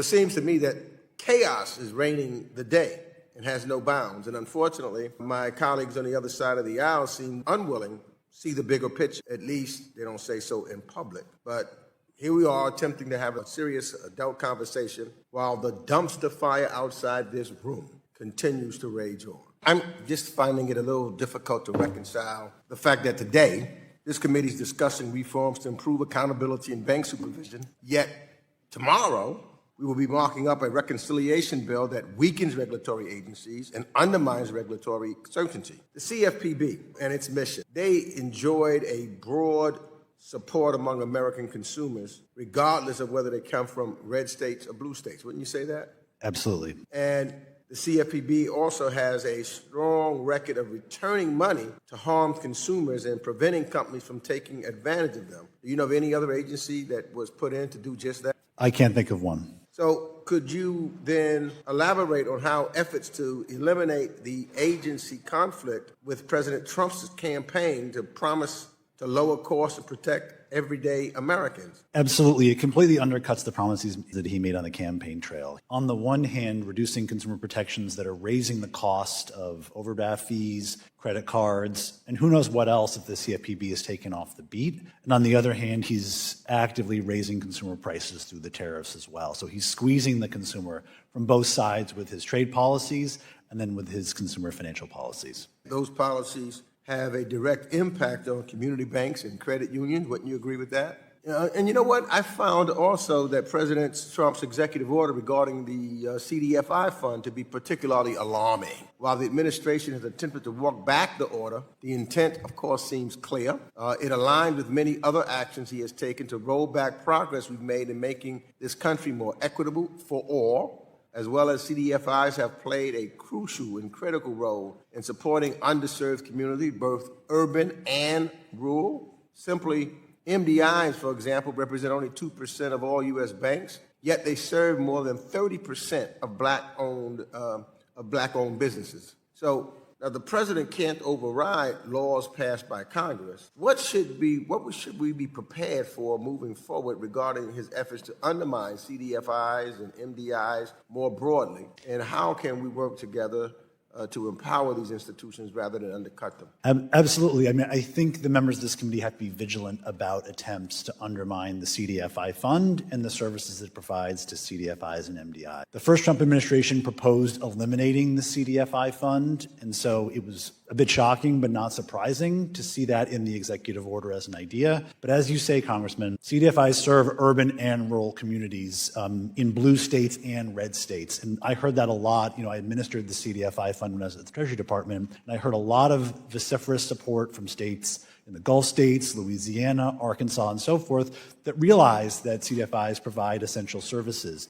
It seems to me that chaos is reigning the day and has no bounds. And unfortunately, my colleagues on the other side of the aisle seem unwilling to see the bigger picture. At least they don't say so in public. But here we are attempting to have a serious adult conversation while the dumpster fire outside this room continues to rage on. I'm just finding it a little difficult to reconcile the fact that today this committee is discussing reforms to improve accountability in bank supervision, yet tomorrow we will be marking up a reconciliation bill that weakens regulatory agencies and undermines regulatory certainty. The CFPB and its mission, they enjoyed a broad support among American consumers, regardless of whether they come from red states or blue states. Wouldn't you say that? Absolutely. And the CFPB also has a strong record of returning money to harmed consumers and preventing companies from taking advantage of them. Do you know of any other agency that was put in to do just that? I can't think of one. So could you then elaborate on how efforts to eliminate the agency conflict with President Trump's campaign to promise to lower costs and protect everyday Americans? Absolutely. It completely undercuts the promises that he made on the campaign trail. On the one hand, reducing consumer protections that are raising the cost of overdraft fees, credit cards, and who knows what else if the CFPB is taken off the beat. And on the other hand, he's actively raising consumer prices through the tariffs as well. So he's squeezing the consumer from both sides with his trade policies and then with his consumer financial policies. Those policies have a direct impact on community banks and credit unions. Wouldn't you agree with that? And you know what? I found also that President Trump's executive order regarding the CDFI fund to be particularly alarming. While the administration has attempted to walk back the order, the intent, of course, seems clear. It aligns with many other actions he has taken to roll back progress we've made in making this country more equitable for all, as well as CDFIs have played a crucial and critical role in supporting underserved communities, both urban and rural. Simply, MDIs, for example, represent only 2% of all U.S. banks, yet they serve more than 30% of black-owned businesses. So now the president can't override laws passed by Congress. What should we be prepared for moving forward regarding his efforts to undermine CDFIs and MDIs more broadly? And how can we work together to empower these institutions rather than undercut them? Absolutely. I mean, I think the members of this committee have to be vigilant about attempts to undermine the CDFI fund and the services it provides to CDFIs and MDI. The first Trump administration proposed eliminating the CDFI fund, and so it was a bit shocking but not surprising to see that in the executive order as an idea. But as you say, Congressman, CDFIs serve urban and rural communities in blue states and red states. And I heard that a lot. You know, I administered the CDFI fund when I was at the Treasury Department, and I heard a lot of vociferous support from states in the Gulf states, Louisiana, Arkansas, and so forth, that realize that CDFIs provide essential services.